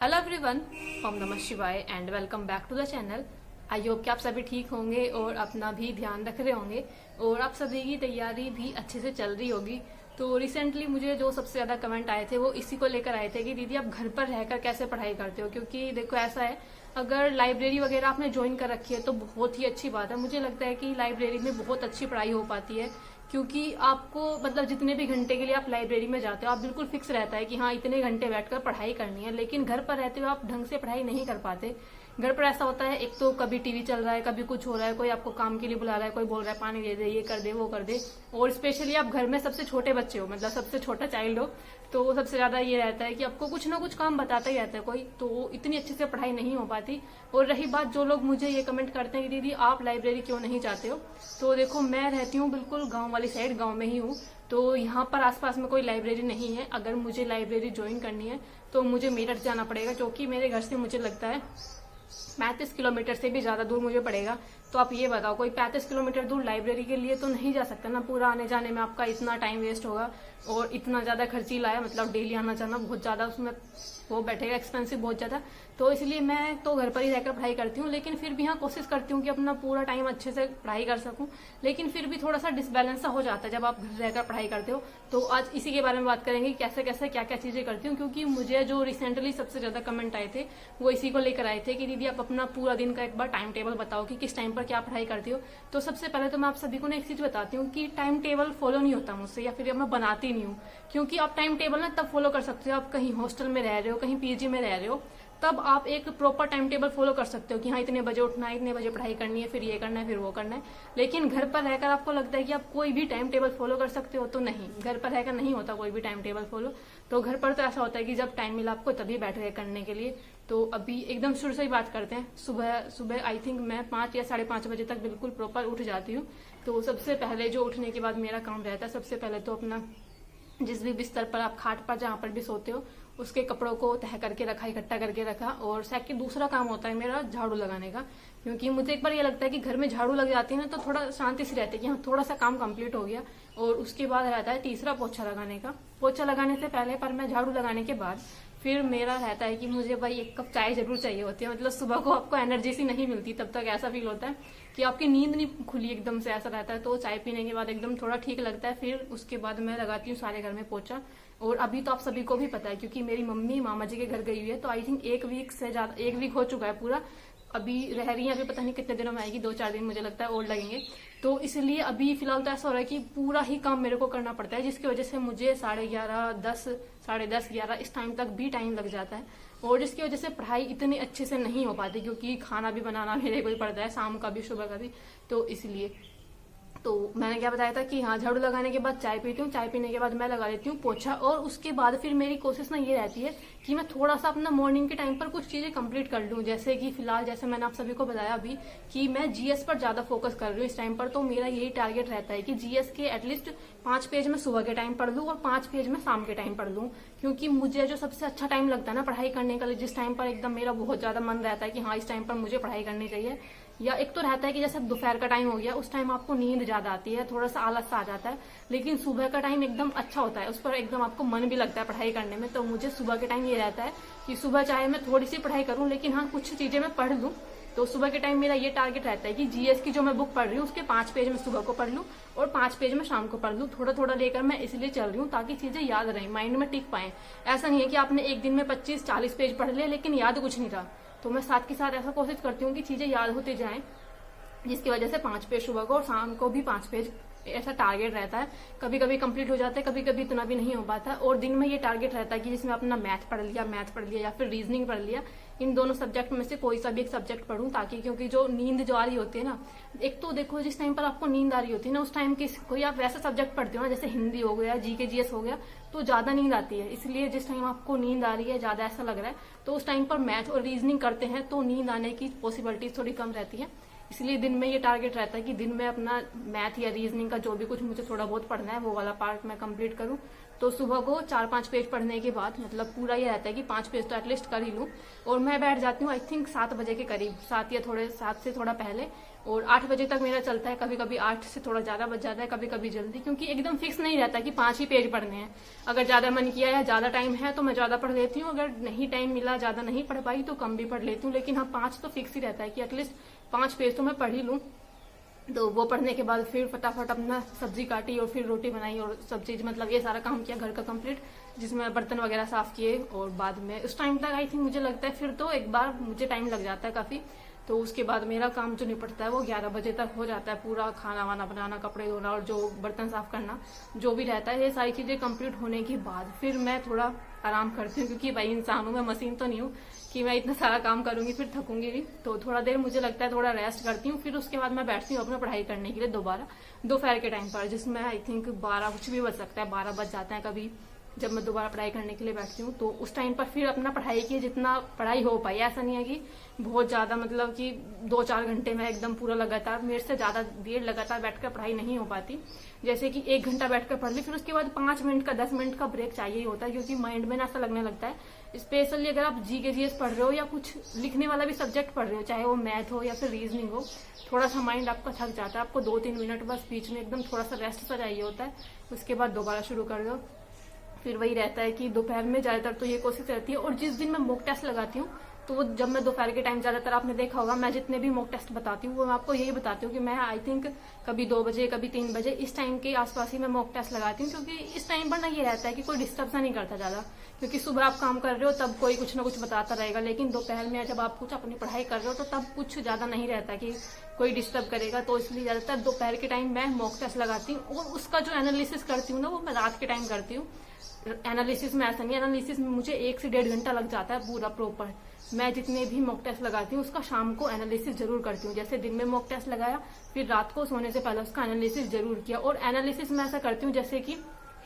Hello everyone, ओम नमः शिवाय and welcome back to the channel. I hope कि आप सभी ठीक होंगे और अपना भी ध्यान रख रहे होंगे और आप सभी की तैयारी भी अच्छे से चल रही होगी। तो रिसेंटली मुझे जो सबसे ज्यादा कमेंट आए थे वो इसी को लेकर आए थे कि दीदी आप घर पर रहकर कैसे पढ़ाई करते हो। क्योंकि देखो ऐसा है, अगर लाइब्रेरी वगैरह आपने ज्वाइन कर रखी है तो बहुत ही अच्छी बात है। मुझे लगता है कि लाइब्रेरी में बहुत अच्छी पढ़ाई हो पाती है, क्योंकि आपको मतलब जितने भी घंटे के लिए आप लाइब्रेरी में जाते हो आप बिल्कुल फिक्स रहता है कि हाँ इतने घंटे बैठकर पढ़ाई करनी है। लेकिन घर पर रहते हो आप ढंग से पढ़ाई नहीं कर पाते। घर पर ऐसा होता है, एक तो कभी टीवी चल रहा है, कभी कुछ हो रहा है, कोई आपको काम के लिए बुला रहा है, कोई बोल रहा है पानी दे दे, ये कर दे, वो कर दे। और स्पेशली आप घर में सबसे छोटे बच्चे हो, मतलब सबसे छोटा चाइल्ड हो, तो सबसे ज्यादा ये रहता है कि आपको कुछ ना कुछ काम बताता ही रहता है कोई, तो इतनी अच्छे से पढ़ाई नहीं हो पाती। और रही बात जो लोग मुझे ये कमेंट करते हैं कि दीदी आप लाइब्रेरी क्यों नहीं जाते हो, तो देखो मैं रहती हूँ बिल्कुल गाँव वाली साइड, गाँव में ही हूँ। तो यहाँ पर आसपास में कोई लाइब्रेरी नहीं है। अगर मुझे लाइब्रेरी ज्वाइन करनी है तो मुझे मेरठ जाना पड़ेगा, क्योंकि मेरे घर से मुझे लगता है 35 किलोमीटर से भी ज्यादा दूर मुझे पड़ेगा। तो आप ये बताओ, कोई 35 किलोमीटर दूर लाइब्रेरी के लिए तो नहीं जा सकता ना। पूरा आने जाने में आपका इतना टाइम वेस्ट होगा और इतना ज्यादा खर्चीला है, मतलब डेली आना जाना बहुत ज्यादा उसमें वो बैठेगा, एक्सपेंसिव बहुत ज्यादा। तो इसलिए मैं तो घर पर ही रहकर पढ़ाई करती हूँ, लेकिन फिर भी हाँ कोशिश करती हूँ कि अपना पूरा टाइम अच्छे से पढ़ाई कर सकूं। लेकिन फिर भी थोड़ा सा डिसबैलेंस सा हो जाता है जब आप घर रहकर पढ़ाई करते हो। तो आज इसी के बारे में बात करेंगे, कैसे कैसे क्या क्या चीजें करती हूँ। क्योंकि मुझे जो रिसेंटली सबसे ज्यादा कमेंट आए थे वो इसी को लेकर आए थे कि दीदी आप अपना पूरा दिन का एक बार टाइम टेबल बताओ कि किस टाइम पर क्या पढ़ाई करती हो। तो सबसे पहले तो मैं आप सभी को ना एक चीज बताती हूँ कि टाइम टेबल फॉलो नहीं होता मुझसे, या फिर मैं बनाती नहीं हूँ। क्योंकि आप टाइम टेबल ना तब फॉलो कर सकते हो आप कहीं हॉस्टल में रह रहे हो, कहीं पीजी में रह रहे हो, तब आप एक प्रॉपर टाइम टेबल फॉलो कर सकते हो कि हाँ इतने बजे उठना है, इतने बजे पढ़ाई करनी है, फिर ये करना है, फिर वो करना है। लेकिन घर पर रहकर आपको लगता है कि आप कोई भी टाइम टेबल फॉलो कर सकते हो, तो नहीं, घर पर रहकर नहीं होता कोई भी टाइम टेबल फॉलो। तो घर पर तो ऐसा होता है कि जब टाइम मिला आपको तभी बैठ गए करने के लिए। तो अभी एकदम शुरू से ही बात करते हैं। सुबह सुबह आई थिंक मैं 5 या 5:30 बजे तक बिल्कुल प्रॉपर उठ जाती हूँ। तो सबसे पहले जो उठने के बाद मेरा काम रहता है, सबसे पहले तो अपना जिस भी बिस्तर पर आप खाट पर जहां पर भी सोते हो उसके कपड़ों को तह करके रखा, इकट्ठा करके रखा। और सेकंड दूसरा काम होता है मेरा झाड़ू लगाने का, क्योंकि मुझे एक बार ये लगता है कि घर में झाड़ू लग जाती है ना तो थोड़ा शांति से रहती है कि हाँ थोड़ा सा काम कंप्लीट हो गया। और उसके बाद रहता है तीसरा पोछा लगाने का। पोछा लगाने से पहले पर मैं झाड़ू लगाने के बाद फिर मेरा रहता है कि मुझे भाई 1 कप चाय जरूर चाहिए होती है। मतलब सुबह को आपको एनर्जी सी नहीं मिलती, तब तक ऐसा फील होता है कि आपकी नींद नहीं खुली एकदम से, ऐसा रहता है। तो चाय पीने के बाद एकदम थोड़ा ठीक लगता है। फिर उसके बाद मैं लगाती हूँ सारे घर में पोछा। और अभी तो आप सभी को भी पता है क्योंकि मेरी मम्मी मामा जी के घर गई हुई है, तो आई थिंक 1 वीक से ज्यादा, 1 वीक हो चुका है पूरा। अभी रह रही है, अभी पता नहीं कितने दिनों में आएगी, 2-4 दिन मुझे लगता है और लगेंगे। तो इसलिए अभी फिलहाल तो ऐसा हो रहा है कि पूरा ही काम मेरे को करना पड़ता है, जिसकी वजह से मुझे 11:30, 10, 10:30, 11 इस टाइम तक भी टाइम लग जाता है। और जिसकी वजह से पढ़ाई इतनी अच्छे से नहीं हो पाती, क्योंकि खाना भी बनाना मेरे को ही पड़ता है, शाम का भी सुबह का भी। तो इसलिए तो मैंने क्या बताया था कि हाँ झाड़ू लगाने के बाद चाय पीती हूँ, चाय पीने के बाद मैं लगा लेती हूँ पोछा। और उसके बाद फिर मेरी कोशिश ना ये रहती है कि मैं थोड़ा सा अपना मॉर्निंग के टाइम पर कुछ चीजें कंप्लीट कर लूँ। जैसे कि फिलहाल जैसे मैंने आप सभी को बताया अभी कि मैं जीएस पर ज्यादा फोकस कर रही हूँ इस टाइम पर। तो मेरा यही टारगेट रहता है कि जीएस के एटलीस्ट 5 पेज में सुबह के टाइम पढ़ लूँ और 5 पेज में शाम के टाइम पढ़ लूँ। क्योंकि मुझे जो सबसे अच्छा टाइम लगता है ना पढ़ाई करने का, जिस टाइम पर एकदम मेरा बहुत ज्यादा मन रहता है कि हाँ इस टाइम पर मुझे पढ़ाई करनी चाहिए, या एक तो रहता है कि जैसे दोपहर का टाइम हो गया, उस टाइम आपको नींद ज्यादा आती है, थोड़ा सा आलस सा आ जाता है। लेकिन सुबह का टाइम एकदम अच्छा होता है, उस पर एकदम आपको मन भी लगता है पढ़ाई करने में। तो मुझे सुबह के टाइम ये रहता है कि सुबह चाहे मैं थोड़ी सी पढ़ाई करूं, लेकिन हाँ कुछ चीजें मैं पढ़ लूं। तो सुबह के टाइम मेरा ये टारगेट रहता है कि जीएस की जो मैं बुक पढ़ रही हूँ उसके 5 पेज में सुबह को पढ़ लूं और 5 पेज में शाम को पढ़ लूं। थोड़ा थोड़ा लेकर मैं इसलिए चल रही हूँ ताकि चीजें याद रहें, माइंड में टिक पाए। ऐसा नहीं है कि आपने एक दिन में 25-40 पेज पढ़ लिया लेकिन याद कुछ नहीं रहा। तो मैं साथ के साथ ऐसा कोशिश करती हूँ कि चीजें याद होती जाएं, जिसकी वजह से 5 पेज सुबह को और शाम को भी 5 पेज, ऐसा टारगेट रहता है। कभी कभी कंप्लीट हो जाता है, कभी कभी इतना भी नहीं हो पाता। और दिन में ये टारगेट रहता है कि जिसमें अपना मैथ पढ़ लिया या फिर रीजनिंग पढ़ लिया, इन दोनों सब्जेक्ट में से कोई सा भी एक सब्जेक्ट पढ़ूं, ताकि क्योंकि जो नींद जो आ रही होती है ना, एक तो देखो जिस टाइम पर आपको नींद आ रही होती है ना उस टाइम कोई आप वैसा सब्जेक्ट पढ़ते हो ना, जैसे हिंदी हो गया, जीके जीएस हो गया, तो ज्यादा नींद आती है। इसलिए जिस टाइम आपको नींद आ रही है, ज्यादा ऐसा लग रहा है, तो उस टाइम पर मैथ और रीजनिंग करते हैं तो नींद आने की पॉसिबिलिटी थोड़ी कम रहती है। इसलिए दिन में ये टारगेट रहता है कि दिन में अपना मैथ या रीजनिंग का जो भी कुछ मुझे थोड़ा बहुत पढ़ना है वो वाला पार्ट मैं कंप्लीट करूं। तो सुबह को 4-5 पेज पढ़ने के बाद मतलब पूरा ये रहता है कि 5 पेज तो एटलीस्ट कर ही लूँ। और मैं बैठ जाती हूँ आई थिंक 7 बजे के करीब, 7 से थोड़ा पहले, और 8 बजे तक मेरा चलता है। कभी कभी 8 से थोड़ा ज्यादा बच जाता है, कभी कभी जल्दी, क्योंकि एकदम फिक्स नहीं रहता कि 5 ही पेज पढ़ने हैं। अगर ज्यादा मन किया या ज्यादा टाइम है तो मैं ज्यादा पढ़ लेती हूँ, अगर नहीं टाइम मिला, ज्यादा नहीं पढ़ पाई तो कम भी पढ़ लेती हूँ। लेकिन हाँ 5 तो फिक्स ही रहता है कि एटलीस्ट 5 पेज तो मैं पढ़ ही लूँ। तो वो पढ़ने के बाद फिर फटाफट अपना सब्जी काटी और फिर रोटी बनाई और सब चीज मतलब ये सारा काम किया घर का कंप्लीट, जिसमें बर्तन वगैरह साफ किए। और बाद में उस टाइम तक आई थिंक मुझे लगता है फिर तो एक बार मुझे टाइम लग जाता है काफी। तो उसके बाद मेरा काम जो निपटता है वो 11 बजे तक हो जाता है। पूरा खाना वाना बनाना, कपड़े धोना और जो बर्तन साफ करना जो भी रहता है, ये सारी चीजें कंप्लीट होने के बाद फिर मैं थोड़ा आराम करती हूँ, क्योंकि भाई इंसान हूँ, मैं मशीन तो नहीं हूँ कि मैं इतना सारा काम करूंगी फिर थकूंगी भी। तो थोड़ा देर मुझे लगता है थोड़ा रेस्ट करती हूँ, फिर उसके बाद मैं बैठती हूँ अपना पढ़ाई करने के लिए दोबारा दोपहर के टाइम पर, जिसमें आई थिंक 12 कुछ भी बज सकता है, 12 बज जाता है कभी जब मैं दोबारा पढ़ाई करने के लिए बैठती हूँ। तो उस टाइम पर फिर अपना पढ़ाई की जितना पढ़ाई हो पाई, ऐसा नहीं है कि बहुत ज्यादा मतलब कि 2-4 घंटे में एकदम पूरा लगातार, मेरे से ज्यादा देर लगातार बैठकर पढ़ाई नहीं हो पाती। जैसे कि 1 घंटा बैठकर पढ़ ली, फिर उसके बाद 5 मिनट का 10 मिनट का ब्रेक चाहिए ही होता है, क्योंकि माइंड में ना ऐसा लगने लगता है। स्पेशली अगर आप जीके पढ़ रहे हो या कुछ लिखने वाला भी सब्जेक्ट पढ़ रहे हो, चाहे वो मैथ हो या फिर रीजनिंग हो, थोड़ा सा माइंड आपका थक जाता है। आपको 2-3 मिनट बस बीच में एकदम थोड़ा सा रेस्ट सा चाहिए होता है, उसके बाद दोबारा शुरू कर दो। फिर वही रहता है कि दोपहर में ज्यादातर तो ये कोशिश रहती है। और जिस दिन मैं मॉक टेस्ट लगाती हूँ तो वो जब मैं दोपहर के टाइम, ज्यादातर आपने देखा होगा मैं जितने भी मॉक टेस्ट बताती हूँ वो मैं आपको यही बताती हूँ कि मैं आई थिंक कभी 2 बजे कभी 3 बजे इस टाइम के आसपास ही मैं मॉक टेस्ट लगाती हूँ, क्योंकि इस टाइम पर ना ये रहता है कि कोई डिस्टर्ब सा नहीं करता ज्यादा, क्योंकि सुबह आप काम कर रहे हो तब कोई कुछ ना कुछ बताता रहेगा, लेकिन दोपहर में जब आप कुछ अपनी पढ़ाई कर रहे हो तो तब कुछ ज्यादा नहीं रहता कि कोई डिस्टर्ब करेगा। तो इसलिए ज्यादातर दोपहर के टाइम मैं मॉक टेस्ट लगाती हूँ, और उसका जो एनालिसिस करती हूँ ना वो मैं रात के टाइम करती हूँ। एनालिसिस में ऐसा नहीं, एनालिसिस में मुझे 1 से 1.5 घंटा लग जाता है पूरा प्रॉपर। मैं जितने भी मॉक टेस्ट लगाती हूँ उसका शाम को एनालिसिस जरूर करती हूँ। जैसे दिन में मॉक टेस्ट लगाया, फिर रात को सोने से पहले उसका एनालिसिस जरूर किया। और एनालिसिस में ऐसा करती हूँ जैसे कि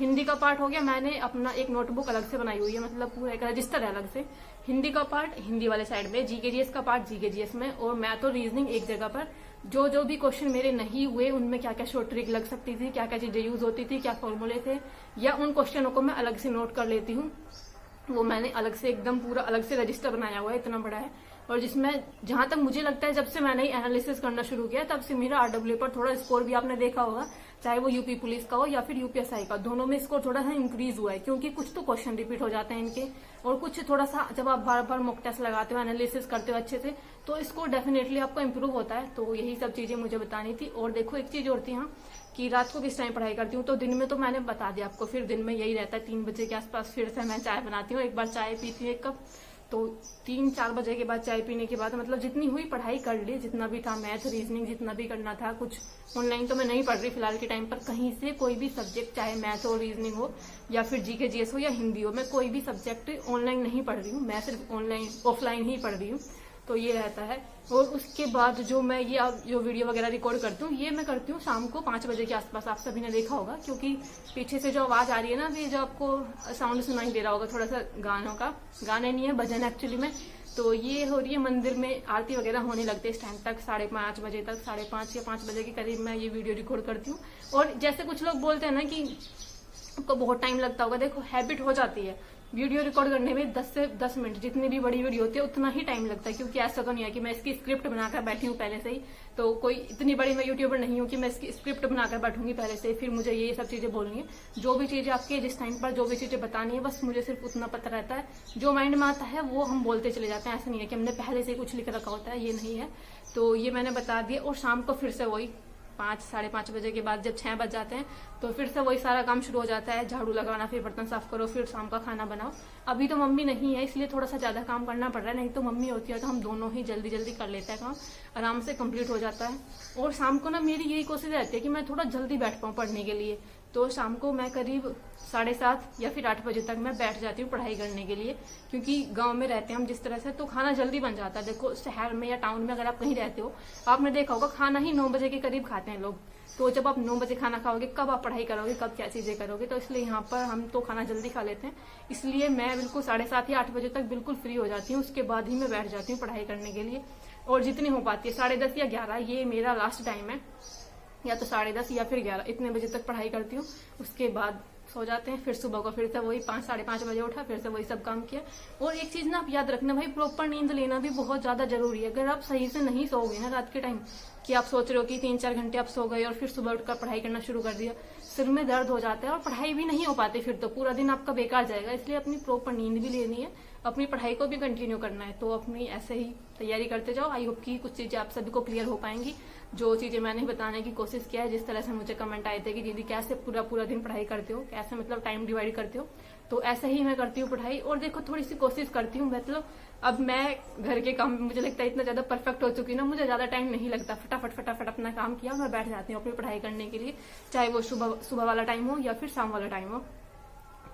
हिंदी का पार्ट हो गया, मैंने अपना एक नोटबुक अलग से बनाई हुई है, मतलब पूरा एक रजिस्टर है अलग से। हिंदी का पार्ट हिंदी वाले साइड में, जीके का पार्ट जीके में, और मैथ और रीजनिंग एक जगह पर। जो जो भी क्वेश्चन मेरे नहीं हुए उनमें क्या क्या शॉर्ट ट्रिक लग सकती थी, क्या क्या चीजें यूज होती थी, क्या फॉर्मूले थे, या उन क्वेश्चनों को मैं अलग से नोट कर लेती हूँ। वो मैंने अलग से एकदम पूरा अलग से रजिस्टर बनाया हुआ है, इतना बड़ा है। और जिसमें जहां तक मुझे लगता है जब से मैंने एनालिसिस करना शुरू किया तब से मेरा आरडब्ल्यू पर थोड़ा स्कोर भी आपने देखा होगा, चाहे वो यूपी पुलिस का हो या फिर यूपीएसआई का, दोनों में स्कोर थोड़ा सा इंक्रीज हुआ है। क्योंकि कुछ तो क्वेश्चन रिपीट हो जाते हैं इनके, और कुछ थोड़ा सा जब आप बार बार मॉक टेस्ट लगाते हो, एनालिसिस करते हो अच्छे से, तो स्कोर डेफिनेटली आपको इम्प्रूव होता है। तो यही सब चीजें मुझे बतानी थी। और देखो एक चीज और थी यहाँ कि रात को किस टाइम पढ़ाई करती हूँ, तो दिन में तो मैंने बता दिया आपको। फिर दिन में यही रहता है 3 बजे के आसपास फिर से मैं चाय बनाती हूँ, एक बार चाय पीती हूँ 1 कप। तो 3-4 बजे के बाद चाय पीने के बाद मतलब जितनी हुई पढ़ाई कर ली, जितना भी था मैथ रीजनिंग जितना भी करना था। कुछ ऑनलाइन तो मैं नहीं पढ़ रही फिलहाल के टाइम पर, कहीं से कोई भी सब्जेक्ट चाहे मैथ हो, रीजनिंग हो या फिर जीके जीएस हो या हिंदी हो, मैं कोई भी सब्जेक्ट ऑनलाइन नहीं पढ़ रही हूँ, मैं सिर्फ ऑफलाइन ही पढ़ रही हूँ। तो ये रहता है। और उसके बाद जो मैं ये जो वीडियो वगैरह रिकॉर्ड करती हूँ ये मैं करती हूँ शाम को 5 बजे के आसपास। आप सभी ने देखा होगा, क्योंकि पीछे से जो आवाज आ रही है ना, ये जो आपको साउंड सुनाई दे रहा होगा थोड़ा सा गानों का, गाने नहीं है भजन एक्चुअली में, तो ये हो रही है मंदिर में आरती वगैरह होने लगते हैं इस टाइम तक, 5:30 बजे तक, 5:30 या 5 बजे के करीब मैं ये वीडियो रिकॉर्ड करती हूँ। और जैसे कुछ लोग बोलते हैं ना कि आपको बहुत टाइम लगता होगा, देखो हैबिट हो जाती है वीडियो रिकॉर्ड करने में। 10 से 10 मिनट जितनी भी बड़ी वीडियो होती है उतना ही टाइम लगता है, क्योंकि ऐसा तो नहीं है कि मैं इसकी स्क्रिप्ट बनाकर बैठी हूँ पहले से ही। तो कोई इतनी बड़ी मैं यूट्यूबर नहीं हूँ कि मैं इसकी स्क्रिप्ट बनाकर बैठूंगी पहले से, फिर मुझे ये सब चीजें बोलनी है। जो भी चीजें आपके जिस टाइम पर जो भी चीजें बतानी है, बस मुझे सिर्फ उतना पता रहता है, जो माइंड में आता है वो हम बोलते चले जाते हैं। ऐसा नहीं है कि हमने पहले से कुछ लिख रखा होता है, ये नहीं है। तो ये मैंने बता दिया। और शाम को फिर से वही 5-5:30 बजे के बाद जब 6 बज जाते हैं तो फिर से वही सारा काम शुरू हो जाता है, झाड़ू लगाना, फिर बर्तन साफ करो, फिर शाम का खाना बनाओ। अभी तो मम्मी नहीं है इसलिए थोड़ा सा ज्यादा काम करना पड़ रहा है, नहीं तो मम्मी होती है तो हम दोनों ही जल्दी जल्दी कर लेते हैं, काम आराम से कंप्लीट हो जाता है। और शाम को ना मेरी यही कोशिश रहती है कि मैं थोड़ा जल्दी बैठ पाऊँ पढ़ने के लिए। तो शाम को मैं करीब 7:30 या फिर 8 बजे तक मैं बैठ जाती हूँ पढ़ाई करने के लिए, क्योंकि गांव में रहते हैं हम जिस तरह से, तो खाना जल्दी बन जाता है। देखो शहर में या टाउन में अगर आप कहीं रहते हो, आपने देखा होगा खाना ही 9 बजे के करीब खाते हैं लोग। तो जब आप 9 बजे खाना खाओगे, कब आप पढ़ाई करोगे, कब क्या चीजें करोगे। तो इसलिए यहाँ पर हम तो खाना जल्दी खा लेते हैं, इसलिए मैं बिल्कुल 7:30 या 8 बजे तक बिल्कुल फ्री हो जाती हूँ। उसके बाद ही मैं बैठ जाती हूँ पढ़ाई करने के लिए। और जितनी हो पाती है 10:30 या 11 ये मेरा लास्ट टाइम है, या तो 10:30 या फिर 11 इतने बजे तक पढ़ाई करती हूँ। उसके बाद सो जाते हैं, फिर सुबह को फिर से वही 5 साढ़े 5 बजे उठा, फिर से वही सब काम किया। और एक चीज ना आप याद रखना भाई, प्रॉपर नींद लेना भी बहुत ज्यादा जरूरी है। अगर आप सही से नहीं सोओगे ना रात के टाइम, कि आप सोच रहे हो कि 3-4 घंटे आप सो गए और फिर सुबह उठकर पढ़ाई करना शुरू कर दिया, सिर में दर्द हो जाता है और पढ़ाई भी नहीं हो पाती, फिर तो पूरा दिन आपका बेकार जाएगा। इसलिए अपनी प्रॉपर नींद भी लेनी है, अपनी पढ़ाई को भी कंटिन्यू करना है। तो अपनी ऐसे ही तैयारी करते जाओ। आई होप कि कुछ चीजें आप सभी को क्लियर हो पाएंगी। जो चीजें मैंने बताने की कोशिश किया है, जिस तरह से मुझे कमेंट आए थे कि दीदी कैसे पूरा पूरा दिन पढ़ाई करते हो, कैसे मतलब टाइम डिवाइड करते हो, तो ऐसे ही मैं करती हूँ पढ़ाई। और देखो थोड़ी सी कोशिश करती हूँ, मतलब अब मैं घर के काम में मुझे लगता है इतना ज्यादा परफेक्ट हो चुकी ना, मुझे ज्यादा टाइम नहीं लगता। फटाफट अपना काम किया, मैं बैठ जाती हूँ अपनी पढ़ाई करने के लिए, चाहे वो सुबह वाला टाइम हो या फिर शाम वाला टाइम हो।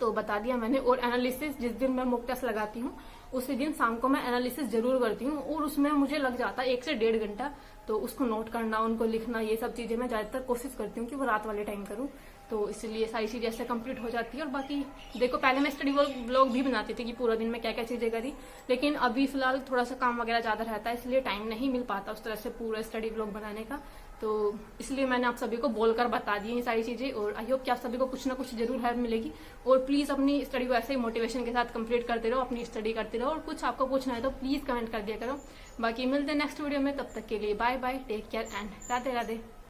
तो बता दिया मैंने। और एनालिसिस जिस दिन मैं मॉक टेस्ट लगाती हूँ उसी दिन शाम को मैं एनालिसिस जरूर करती हूँ, और उसमें मुझे लग जाता है 1 से 1.5 घंटा। तो उसको नोट करना, उनको लिखना, ये सब चीजें मैं ज्यादातर कोशिश करती हूँ कि वो रात वाले टाइम करूँ। तो इसलिए सारी चीजें ऐसे कंप्लीट हो जाती है। और बाकी देखो, पहले मैं स्टडी व्लॉग भी बनाती थी कि पूरा दिन में क्या क्या चीजें करी, लेकिन अभी फिलहाल थोड़ा सा काम वगैरह ज्यादा रहता है, इसलिए टाइम नहीं मिल पाता उस तरह से पूरा स्टडी व्लॉग बनाने का। तो इसलिए मैंने आप सभी को बोलकर बता दी ये सारी चीजें, और आई होप कि आप सभी को कुछ ना कुछ जरूर हेल्प मिलेगी। और प्लीज अपनी स्टडी को ऐसे ही मोटिवेशन के साथ कंप्लीट करते रहो, अपनी स्टडी करते रहो, और कुछ आपको पूछना है तो प्लीज कमेंट कर दिया करो। बाकी मिलते हैं नेक्स्ट वीडियो में, तब तक के लिए bye bye, take care and Radhe Radhe.